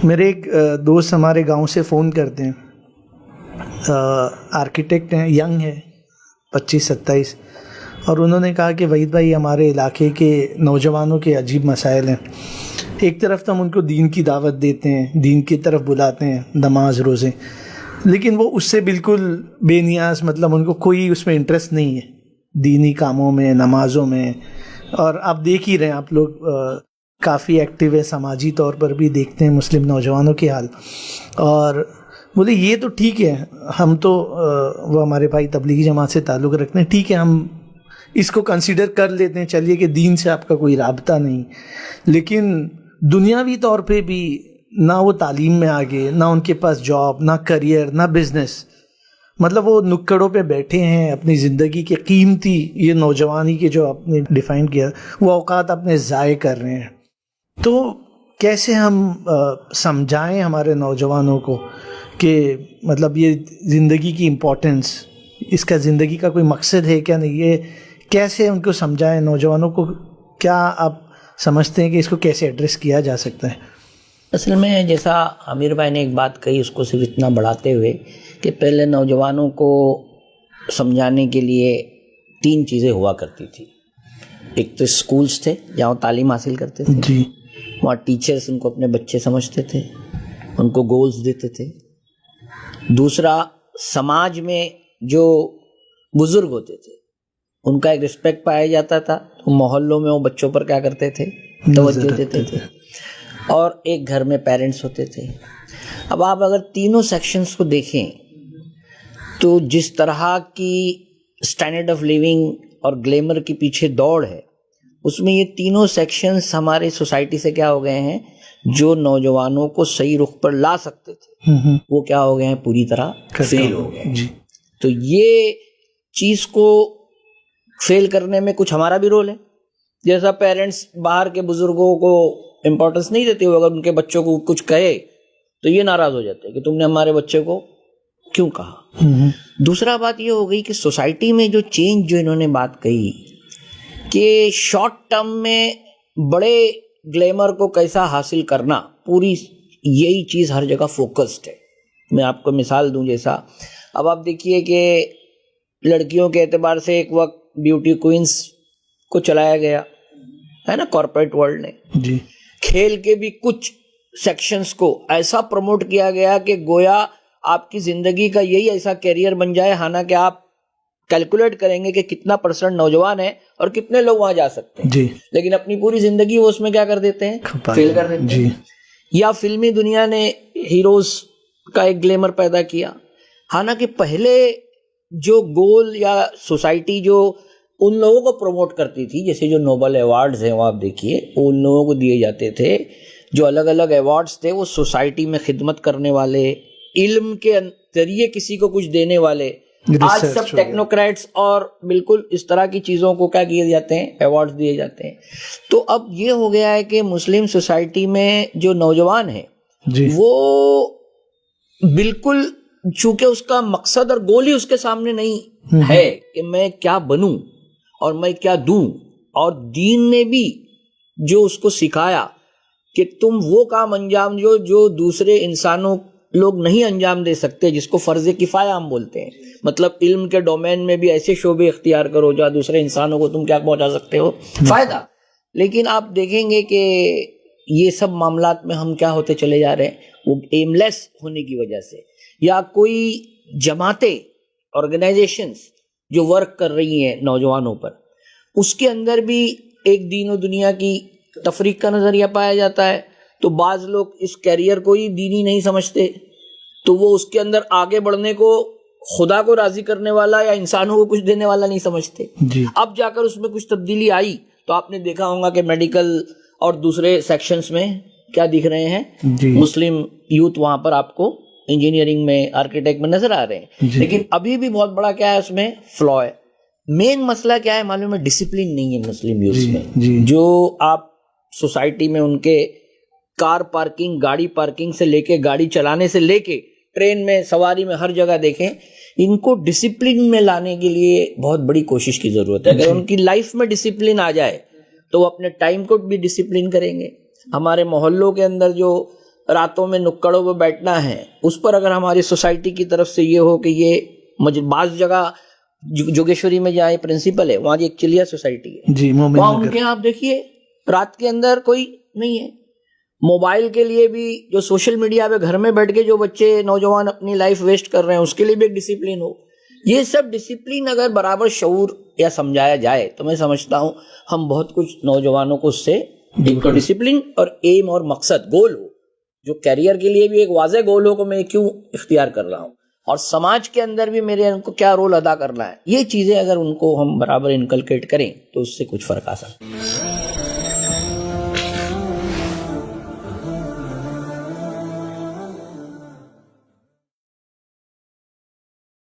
میرے ایک دوست ہمارے گاؤں سے فون کرتے ہیں، آرکیٹیکٹ ہیں، ینگ ہے 25-27، اور انہوں نے کہا کہ وحید بھائی ہمارے علاقے کے نوجوانوں کے عجیب مسائل ہیں۔ ایک طرف تو ہم ان کو دین کی دعوت دیتے ہیں، دین کی طرف بلاتے ہیں، نماز روزے، لیکن وہ اس سے بالکل بے نیاز، مطلب ان کو کوئی اس میں انٹرسٹ نہیں ہے دینی کاموں میں، نمازوں میں۔ اور آپ دیکھ ہی رہے ہیں، آپ لوگ کافی ایکٹیو ہے، سماجی طور پر بھی دیکھتے ہیں مسلم نوجوانوں کے حال، اور بولے یہ تو ٹھیک ہے، ہم تو وہ ہمارے بھائی تبلیغی جماعت سے تعلق رکھتے ہیں، ٹھیک ہے ہم اس کو کنسیڈر کر لیتے ہیں، چلیے کہ دین سے آپ کا کوئی رابطہ نہیں، لیکن دنیاوی طور پہ بھی نہ وہ تعلیم میں آگے، نہ ان کے پاس جاب، نہ کریئر، نہ بزنس، مطلب وہ نکڑوں پہ بیٹھے ہیں، اپنی زندگی کے قیمتی، یہ نوجوانی کے جو آپ نے ڈیفائن کیا، وہ اوقات اپنے ضائع کر رہے ہیں۔ تو کیسے ہم سمجھائیں ہمارے نوجوانوں کو کہ مطلب یہ زندگی کی امپورٹنس، اس کا زندگی کا کوئی مقصد ہے کیا نہیں، یہ کیسے ان کو سمجھائیں نوجوانوں کو؟ کیا آپ سمجھتے ہیں کہ اس کو کیسے ایڈریس کیا جا سکتا ہے؟ اصل میں جیسا عامر بھائی نے ایک بات کہی، اس کو صرف اتنا بڑھاتے ہوئے کہ پہلے نوجوانوں کو سمجھانے کے لیے 3 چیزیں ہوا کرتی تھی۔ ایک تو اسکولز تھے جہاں تعلیم حاصل کرتے تھے، جی، وہاں ٹیچرز ان کو اپنے بچے سمجھتے تھے، ان کو گولز دیتے تھے۔ دوسرا، سماج میں جو بزرگ ہوتے تھے ان کا ایک رسپیکٹ پایا جاتا تھا، تو محلوں میں وہ بچوں پر کیا کرتے تھے، توجہ دیتے تھے۔ اور ایک گھر میں پیرنٹس ہوتے تھے۔ اب آپ اگر تینوں سیکشنز کو دیکھیں تو جس طرح کی اسٹینڈرڈ آف لیونگ اور گلیمر کے پیچھے دوڑ ہے، اس میں یہ تینوں سیکشنز ہمارے سوسائٹی سے کیا ہو گئے ہیں، جو نوجوانوں کو صحیح رخ پر لا سکتے تھے وہ کیا ہو گئے ہیں، پوری طرح فیل ہو گئے ہیں۔ تو یہ چیز کو فیل کرنے میں کچھ ہمارا بھی رول ہے۔ جیسا پیرنٹس باہر کے بزرگوں کو امپورٹنس نہیں دیتے ہوئے اگر ان کے بچوں کو کچھ کہے تو یہ ناراض ہو جاتے ہیں کہ تم نے ہمارے بچے کو کیوں کہا۔ دوسرا بات یہ ہو گئی کہ سوسائٹی میں جو چینج، جو انہوں نے بات کہی کہ شارٹ ٹرم میں بڑے گلیمر کو کیسا حاصل کرنا، پوری یہی چیز ہر جگہ فوکسڈ ہے۔ میں آپ کو مثال دوں، جیسا اب آپ دیکھیے کہ لڑکیوں کے اعتبار سے ایک وقت بیوٹی کوئنس کو چلایا گیا ہے نا کارپوریٹ ورلڈ نے، جی، کھیل کے بھی کچھ سیکشنز کو ایسا پروموٹ کیا گیا کہ گویا آپ کی زندگی کا یہی ایسا کیریئر بن جائے، حالانکہ آپ کیلکولیٹ کریں گے کہ کتنا % نوجوان ہے اور کتنے لوگ وہاں جا سکتے ہیں، جی، لیکن اپنی پوری زندگی وہ اس میں کیا کر دیتے ہیں، فیل کر دیتے ہیں۔ یا فلمی دنیا نے ہیروز کا ایک گلیمر پیدا کیا، حالانکہ پہلے جو گول یا سوسائٹی جو ان لوگوں کو پروموٹ کرتی تھی، جیسے جو نوبل ایوارڈز ہیں وہ آپ دیکھیے، وہ ان لوگوں کو دیے جاتے تھے جو الگ الگ ایوارڈز تھے، وہ سوسائٹی میں خدمت کرنے والے، علم کے ذریعے کسی کو کچھ دینے والے۔ آج سب ٹیکنوکریٹس اور بالکل اس طرح کی چیزوں کو کیا کیے جاتے ہیں، ایوارڈز دیے جاتے ہیں۔ تو اب یہ ہو گیا ہے کہ مسلم سوسائٹی میں جو نوجوان ہیں وہ بالکل، چونکہ اس کا مقصد اور گول ہی اس کے سامنے نہیں ہے کہ میں کیا بنوں اور میں کیا دوں، اور دین نے بھی جو اس کو سکھایا کہ تم وہ کام انجام دو جو دوسرے انسانوں لوگ نہیں انجام دے سکتے، جس کو فرض کفایہ ہم بولتے ہیں، مطلب علم کے ڈومین میں بھی ایسے شعبے اختیار کرو جہاں دوسرے انسانوں کو تم کیا پہنچا سکتے ہو، فائدہ۔ لیکن آپ دیکھیں گے کہ یہ سب معاملات میں ہم کیا ہوتے چلے جا رہے ہیں، وہ ایم لیس ہونے کی وجہ سے، یا کوئی جماعتیں، آرگنائزیشنز جو ورک کر رہی ہیں نوجوانوں پر، اس کے اندر بھی ایک دین و دنیا کی تفریق کا نظریہ پایا جاتا ہے۔ تو بعض لوگ اس کیریئر کو ہی دینی نہیں سمجھتے، تو وہ اس کے اندر آگے بڑھنے کو خدا کو راضی کرنے والا یا انسانوں کو کچھ دینے والا نہیں سمجھتے۔ اب جا کر اس میں کچھ تبدیلی آئی تو آپ نے دیکھا ہوگا کہ میڈیکل اور دوسرے سیکشنز میں کیا دکھ رہے ہیں، مسلم یوتھ وہاں پر آپ کو انجینئرنگ میں، آرکیٹیکٹ میں نظر آ رہے ہیں۔ لیکن ابھی بھی بہت بڑا کیا ہے اس میں فلا ہے۔ مین مسئلہ کیا ہے معلوم ہے، ڈسپلن نہیں ہے مسلم یوتھ میں۔ جو آپ سوسائٹی میں ان کے کار پارکنگ، گاڑی پارکنگ سے لے کے، گاڑی چلانے سے لے کے، ٹرین میں سواری میں، ہر جگہ دیکھیں، ان کو ڈسپلن میں لانے کے لیے بہت بڑی کوشش کی ضرورت ہے۔ اگر ان کی لائف میں ڈسپلن آ جائے تو وہ اپنے ٹائم کو بھی ڈسپلن کریں گے۔ ہمارے محلوں کے اندر جو راتوں میں نکڑوں پہ بیٹھنا ہے، اس پر اگر ہماری سوسائٹی کی طرف سے یہ ہو کہ یہ بعض جگہ جوگیشوری میں جائے پرنسپل ہے، وہاں ایک چلیا سوسائٹی ہے جی، مومن وہاں ان نگر. کے آپ دیکھیے رات کے اندر کوئی نہیں ہے. موبائل کے لیے بھی جو سوشل میڈیا پہ گھر میں بیٹھ کے جو بچے نوجوان اپنی لائف ویسٹ کر رہے ہیں، اس کے لیے بھی ایک ڈسپلن ہو. یہ سب ڈسپلن اگر برابر شعور یا سمجھایا جائے تو میں سمجھتا ہوں ہم بہت کچھ نوجوانوں کو اس سے ایک تو ڈسپلن اور ایم اور مقصد گول ہو، جو کیریئر کے لیے بھی ایک واضح گول ہو کہ میں کیوں اختیار کر رہا ہوں، اور سماج کے اندر بھی میرے ان کو کیا رول ادا کرنا ہے. یہ چیزیں اگر ان کو ہم برابر انکلکیٹ کریں تو اس سے کچھ فرق آ سکتا ہے.